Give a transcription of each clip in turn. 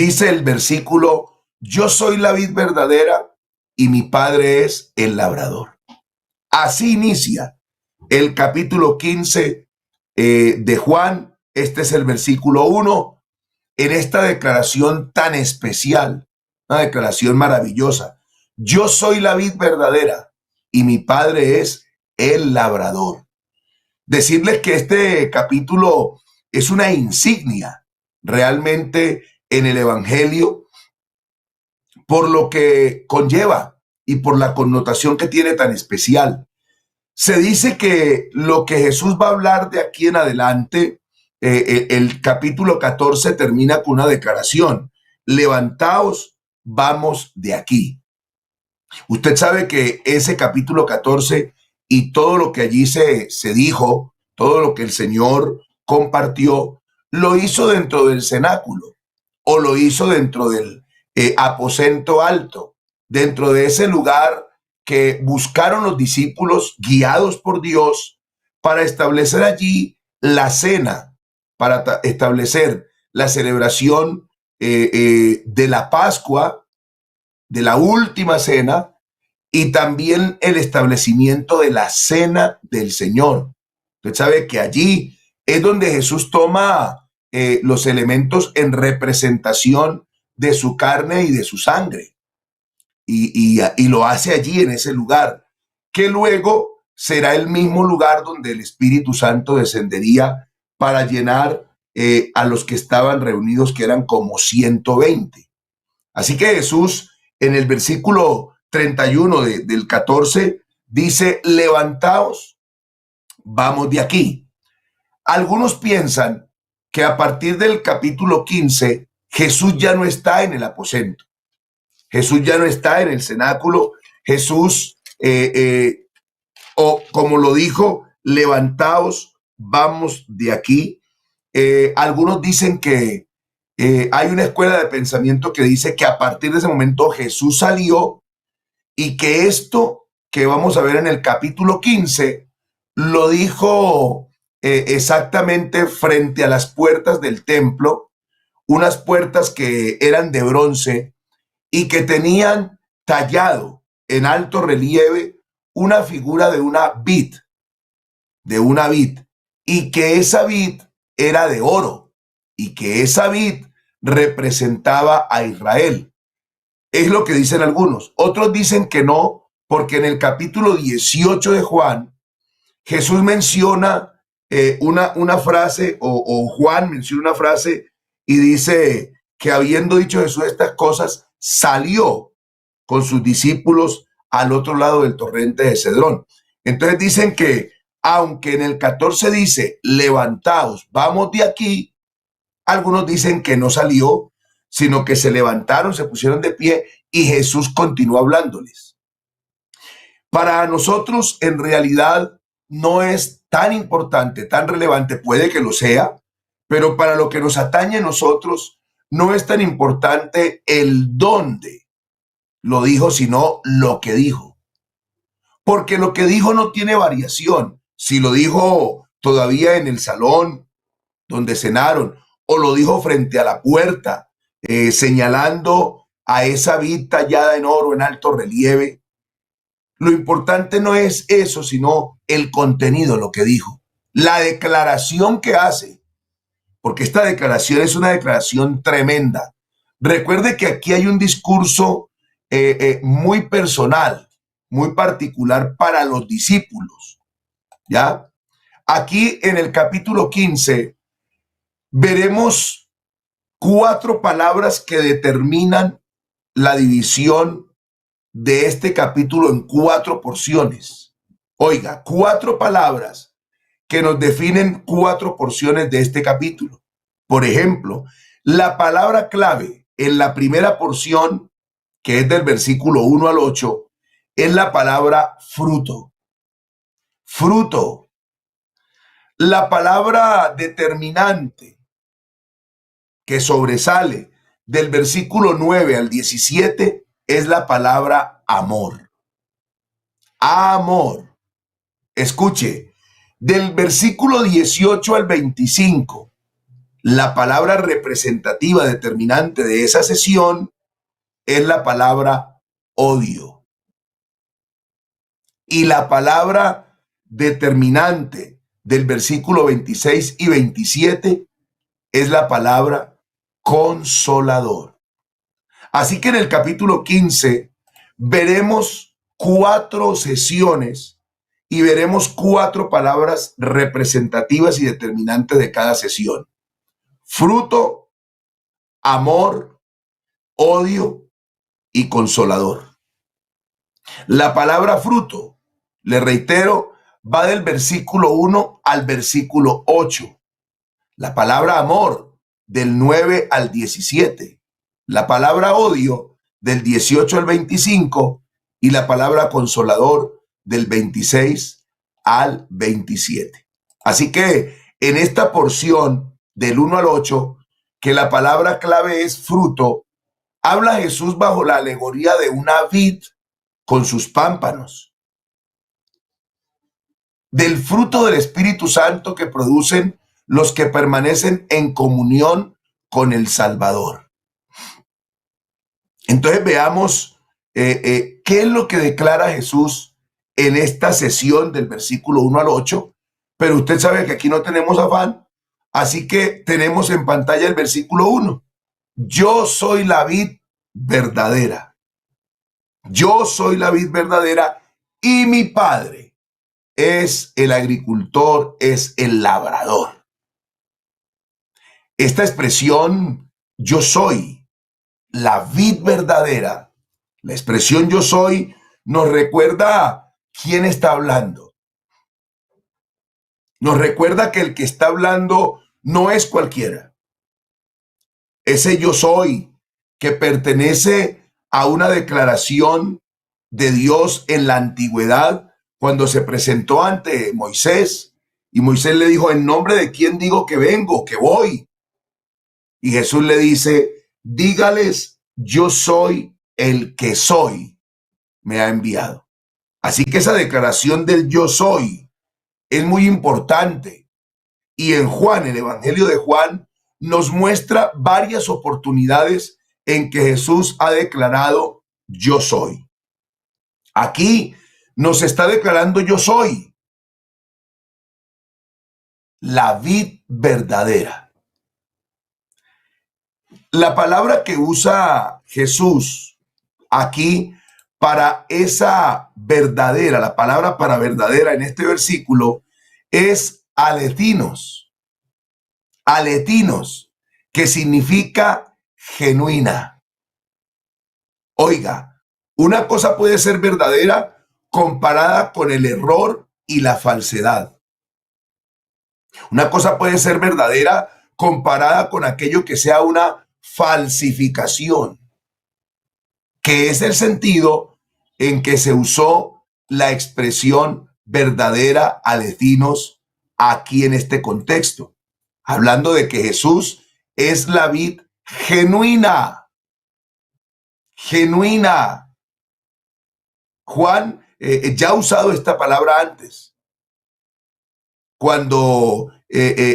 Dice el versículo: yo soy la vid verdadera y mi padre es el labrador. Así inicia el capítulo 15 de Juan. Este es el versículo 1 en esta declaración tan especial, una declaración maravillosa. Yo soy la vid verdadera y mi padre es el labrador. Decirles que este capítulo es una insignia realmente en el Evangelio por lo que conlleva y por la connotación que tiene tan especial. Se dice que lo que Jesús va a hablar de aquí en adelante, el capítulo 14 termina con una declaración: levantaos, vamos de aquí. Usted sabe que ese capítulo 14 y todo lo que allí se dijo, todo lo que el Señor compartió, lo hizo dentro del cenáculo o lo hizo dentro del aposento alto, dentro de ese lugar que buscaron los discípulos guiados por Dios para establecer allí la cena, para establecer la celebración de la Pascua, de la última cena, y también el establecimiento de la cena del Señor. Usted sabe que allí es donde Jesús toma los elementos en representación de su carne y de su sangre, y lo hace allí en ese lugar, que luego será el mismo lugar donde el Espíritu Santo descendería para llenar a los que estaban reunidos, que eran como 120. Así que Jesús en el versículo 31 del 14 dice: levantaos, vamos de aquí. Algunos piensan que a partir del capítulo 15 Jesús ya no está en el aposento, Jesús ya no está en el cenáculo. Jesús, o como lo dijo, levantaos, vamos de aquí. Algunos dicen que hay una escuela de pensamiento que dice que a partir de ese momento Jesús salió, y que esto que vamos a ver en el capítulo 15 lo dijo exactamente frente a las puertas del templo, unas puertas que eran de bronce y que tenían tallado en alto relieve una figura de una vid, y que esa vid era de oro, y que esa vid representaba a Israel. Es lo que dicen algunos. Otros dicen que no, porque en el capítulo 18 de Juan, Jesús menciona una frase, o Juan menciona una frase, y dice que habiendo dicho Jesús estas cosas, salió con sus discípulos al otro lado del torrente de Cedrón. Entonces dicen que, aunque en el 14 dice, levantaos, vamos de aquí, algunos dicen que no salió, sino que se levantaron, se pusieron de pie y Jesús continuó hablándoles. Para nosotros, en realidad, no es tan importante, tan relevante, puede que lo sea, pero para lo que nos atañe a nosotros, no es tan importante el dónde lo dijo, sino lo que dijo. Porque lo que dijo no tiene variación. Si lo dijo todavía en el salón donde cenaron, o lo dijo frente a la puerta, señalando a esa vid tallada en oro en alto relieve. Lo importante no es eso, sino el contenido, lo que dijo, la declaración que hace, porque esta declaración es una declaración tremenda. Recuerde que aquí hay un discurso muy personal, muy particular para los discípulos, ¿ya? Aquí en el capítulo 15 veremos 4 palabras que determinan la división de este capítulo en 4 porciones. Oiga, 4 palabras que nos definen 4 porciones de este capítulo. Por ejemplo, la palabra clave en la primera porción, que es del versículo 1 al 8, es la palabra fruto. Fruto. La palabra determinante que sobresale del versículo 9 al 17 es la palabra amor. Amor. Escuche, del versículo 18 al 25 La palabra representativa determinante de esa sesión es la palabra odio. Y la palabra determinante del versículo 26 y 27 es la palabra consolador. Así que en el capítulo 15 veremos 4 sesiones y veremos 4 palabras representativas y determinantes de cada sesión. Fruto, amor, odio y consolador. La palabra fruto, le reitero, va del versículo 1 al versículo 8. La palabra amor, del 9 al 17. La palabra odio, del 18 al 25. Y la palabra consolador, del 26 al 27. Así que en esta porción del 1 al 8, que la palabra clave es fruto, habla Jesús bajo la alegoría de una vid con sus pámpanos, del fruto del Espíritu Santo que producen los que permanecen en comunión con el Salvador. Entonces veamos qué es lo que declara Jesús en esta sesión del versículo 1 al 8, pero usted sabe que aquí no tenemos afán, así que tenemos en pantalla el versículo 1. Yo soy la vid verdadera. Yo soy la vid verdadera y mi Padre es el agricultor, es el labrador. Esta expresión, yo soy la vid verdadera, la expresión yo soy, nos recuerda quién está hablando. Nos recuerda que el que está hablando no es cualquiera. Ese yo soy que pertenece a una declaración de Dios en la antigüedad cuando se presentó ante Moisés y Moisés le dijo, ¿en nombre de quién digo que vengo, que voy? Y Jesús le dice, dígales, yo soy el que soy, me ha enviado. Así que esa declaración del yo soy es muy importante. Y en Juan, el Evangelio de Juan, nos muestra varias oportunidades en que Jesús ha declarado yo soy. Aquí nos está declarando yo soy la vid verdadera. La palabra que usa Jesús aquí para esa verdadera, la palabra para verdadera en este versículo es aletinos. Aletinos, que significa genuina. Oiga, una cosa puede ser verdadera comparada con el error y la falsedad. Una cosa puede ser verdadera comparada con aquello que sea una falsificación, que es el sentido en que se usó la expresión verdadera alecinos aquí en este contexto, hablando de que Jesús es la vid genuina, genuina. Juan ya ha usado esta palabra antes, cuando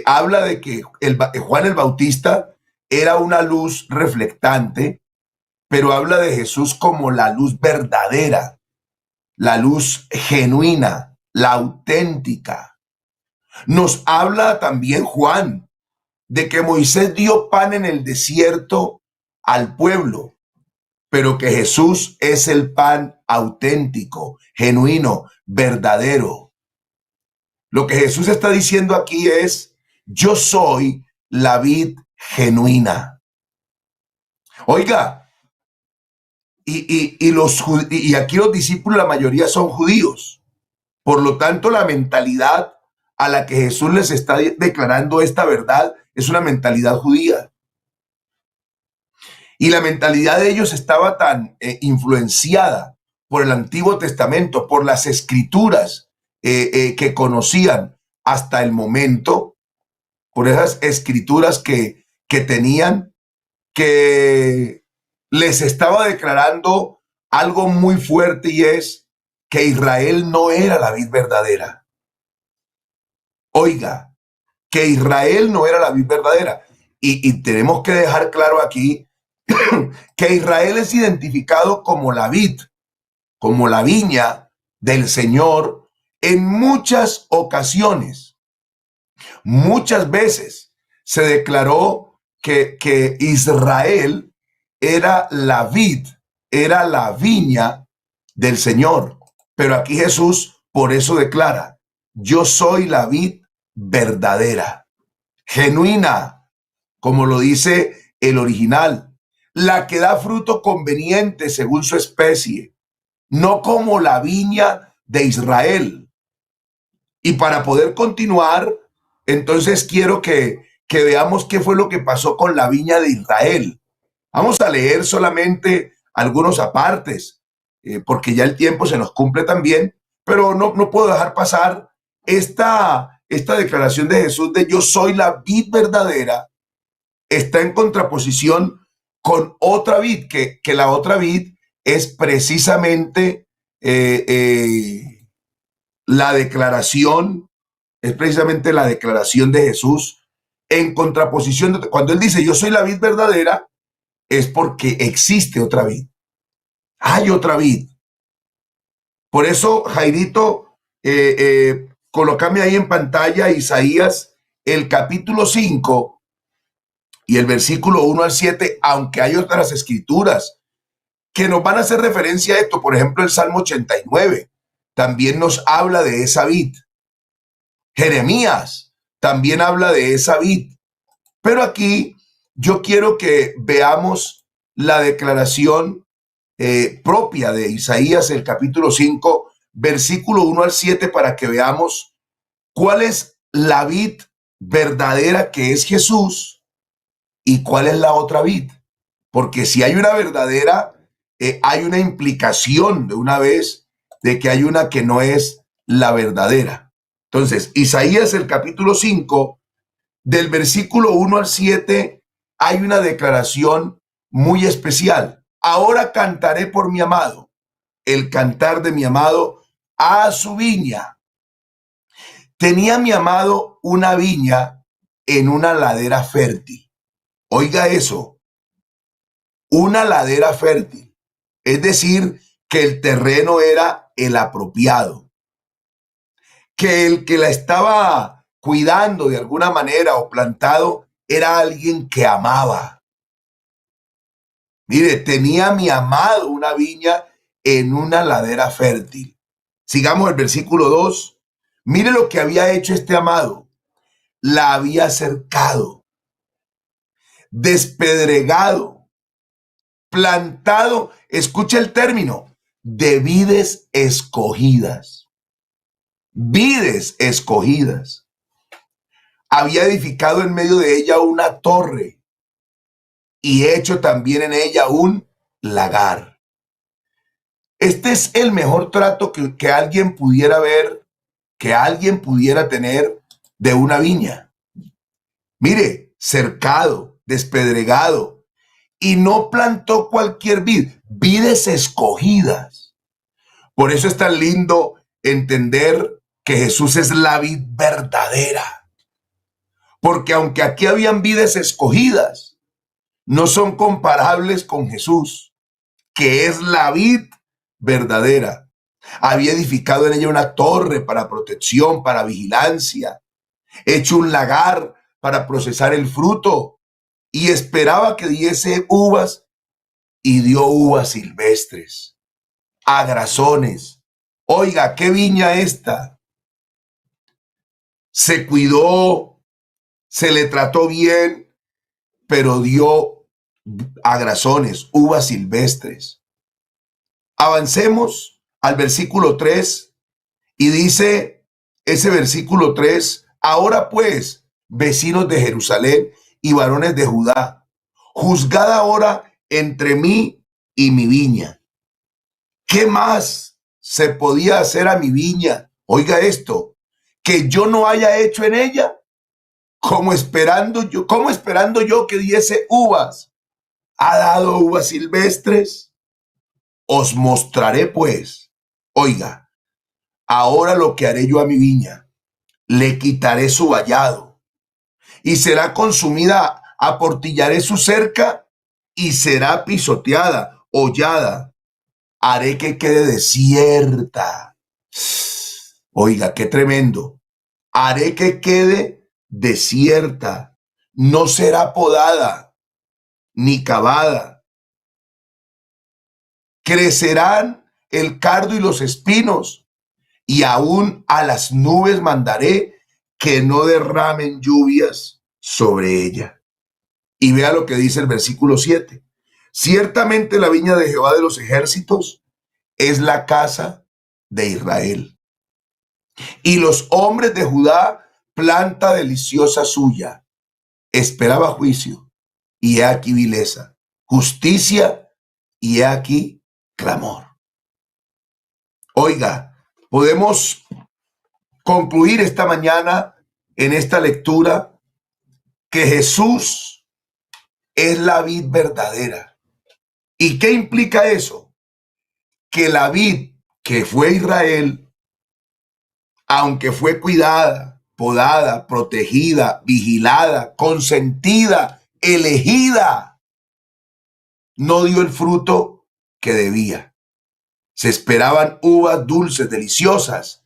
habla de que Juan el Bautista era una luz reflectante, pero habla de Jesús como la luz verdadera, la luz genuina, la auténtica. Nos habla también Juan de que Moisés dio pan en el desierto al pueblo, pero que Jesús es el pan auténtico, genuino, verdadero. Lo que Jesús está diciendo aquí es, yo soy la vid genuina. Oiga, y aquí los discípulos, la mayoría son judíos. Por lo tanto, la mentalidad a la que Jesús les está declarando esta verdad es una mentalidad judía. Y la mentalidad de ellos estaba tan influenciada por el Antiguo Testamento, por las escrituras que conocían hasta el momento, por esas escrituras que tenían, que les estaba declarando algo muy fuerte, y es que Israel no era la vid verdadera. Oiga, que Israel no era la vid verdadera. y tenemos que dejar claro aquí que Israel es identificado como la vid, como la viña del Señor en muchas ocasiones. Muchas veces se declaró que Israel era la vid, era la viña del Señor. Pero aquí Jesús por eso declara, yo soy la vid verdadera, genuina, como lo dice el original, la que da fruto conveniente según su especie, no como la viña de Israel. Y para poder continuar, entonces quiero que veamos qué fue lo que pasó con la viña de Israel. Vamos a leer solamente algunos apartes, porque ya el tiempo se nos cumple también, pero no puedo dejar pasar esta declaración de Jesús de yo soy la vid verdadera, está en contraposición con otra vid, que la otra vid es precisamente la declaración, es precisamente la declaración de Jesús en contraposición. Cuando él dice yo soy la vid verdadera, es porque existe otra vid. Hay otra vid. Por eso, Jairito, colócame ahí en pantalla Isaías, el capítulo 5 y el versículo 1 al 7, aunque hay otras escrituras que nos van a hacer referencia a esto. Por ejemplo, el Salmo 89 también nos habla de esa vid. Jeremías también habla de esa vid. Pero aquí yo quiero que veamos la declaración propia de Isaías, el capítulo 5, versículo 1 al 7, para que veamos cuál es la vid verdadera que es Jesús y cuál es la otra vid. Porque si hay una verdadera, hay una implicación de una vez de que hay una que no es la verdadera. Entonces, Isaías, el capítulo 5, del versículo 1 al 7, hay una declaración muy especial. Ahora cantaré por mi amado, el cantar de mi amado a su viña. Tenía mi amado una viña en una ladera fértil. Oiga eso, una ladera fértil. Es decir, que el terreno era el apropiado, que el que la estaba cuidando de alguna manera o plantado era alguien que amaba. Mire, tenía mi amado una viña en una ladera fértil. Sigamos el versículo 2. Mire lo que había hecho este amado. La había cercado, despedregado, plantado, escucha el término, de vides escogidas. Vides escogidas. Había edificado en medio de ella una torre y hecho también en ella un lagar. Este es el mejor trato que alguien pudiera ver, que alguien pudiera tener de una viña. Mire, cercado, despedregado, y no plantó cualquier vid, vides escogidas. Por eso es tan lindo entender que Jesús es la vid verdadera. Porque aunque aquí habían vides escogidas, no son comparables con Jesús, que es la vid verdadera. Había edificado en ella una torre para protección, para vigilancia, hecho un lagar para procesar el fruto y esperaba que diese uvas y dio uvas silvestres, agrazones. Oiga, qué viña esta. Se cuidó, se le trató bien, pero dio agrazones, uvas silvestres. Avancemos al versículo 3 y dice ese versículo 3, ahora pues, vecinos de Jerusalén y varones de Judá, juzgad ahora entre mí y mi viña. ¿Qué más se podía hacer a mi viña? Oiga esto, que yo no haya hecho en ella, como esperando yo que diese uvas. ¿Ha dado uvas silvestres? Os mostraré pues, oiga, ahora lo que haré yo a mi viña, le quitaré su vallado y será consumida aportillaré su cerca y será pisoteada, hollada. Haré que quede desierta. Oiga, qué tremendo. Haré que quede desierta. No será podada ni cavada. Crecerán el cardo y los espinos, y aún a las nubes mandaré que no derramen lluvias sobre ella. Y vea lo que dice el versículo 7. Ciertamente la viña de Jehová de los ejércitos es la casa de Israel. Y los hombres de Judá, planta deliciosa suya. Esperaba juicio, y he aquí vileza. Justicia, y he aquí clamor. Oiga, podemos concluir esta mañana en esta lectura que Jesús es la vid verdadera. ¿Y qué implica eso? Que la vid que fue Israel, aunque fue cuidada, podada, protegida, vigilada, consentida, elegida, no dio el fruto que debía. Se esperaban uvas dulces, deliciosas,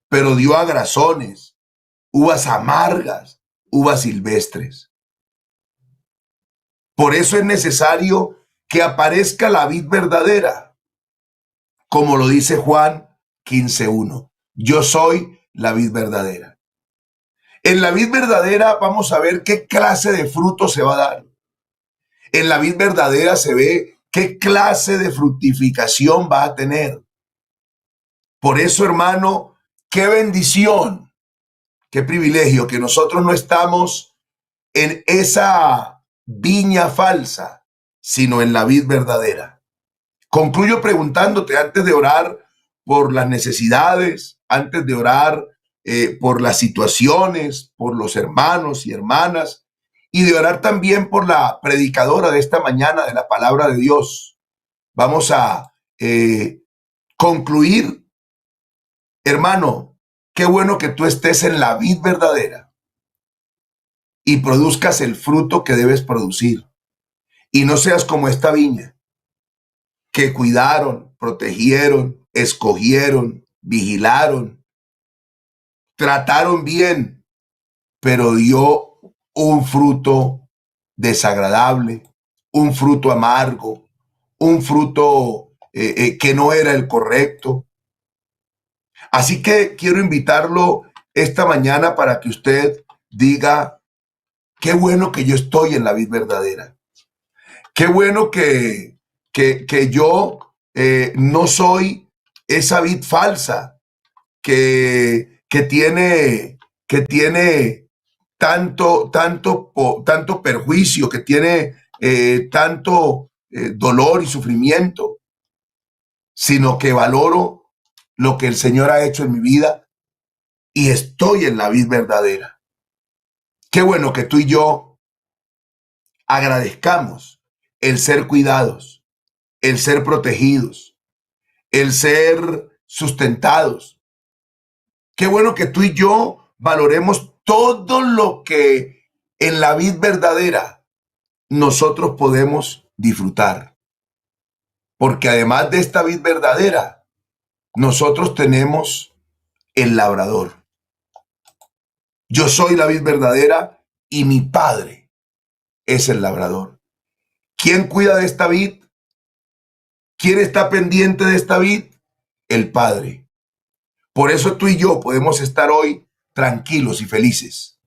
pero dio agrazones, uvas amargas, uvas silvestres. Por eso es necesario que aparezca la vid verdadera, como lo dice Juan 15:1. Yo soy la vid verdadera. En la vid verdadera vamos a ver qué clase de fruto se va a dar. En la vid verdadera se ve qué clase de fructificación va a tener. Por eso, hermano, qué bendición, qué privilegio que nosotros no estamos en esa viña falsa, sino en la vid verdadera. Concluyo preguntándote, antes de orar por las necesidades, antes de orar por las situaciones, por los hermanos y hermanas, y de orar también por la predicadora de esta mañana de la palabra de Dios. Vamos a concluir, hermano, qué bueno que tú estés en la vid verdadera y produzcas el fruto que debes producir, y no seas como esta viña que cuidaron, protegieron, escogieron, vigilaron, trataron bien, pero dio un fruto desagradable, un fruto amargo, un fruto que no era el correcto. Así que quiero invitarlo esta mañana para que usted diga, qué bueno que yo estoy en la vid verdadera. Qué bueno que yo no soy esa vid falsa que tiene tanto perjuicio, que tiene tanto dolor y sufrimiento, sino que valoro lo que el Señor ha hecho en mi vida y estoy en la vid verdadera. Qué bueno que tú y yo agradezcamos el ser cuidados, el ser protegidos, el ser sustentados. Qué bueno que tú y yo valoremos todo lo que en la vid verdadera nosotros podemos disfrutar. Porque además de esta vid verdadera, nosotros tenemos el labrador. Yo soy la vid verdadera y mi Padre es el labrador. ¿Quién cuida de esta vid? ¿Quién está pendiente de esta vid? El Padre. Por eso tú y yo podemos estar hoy tranquilos y felices.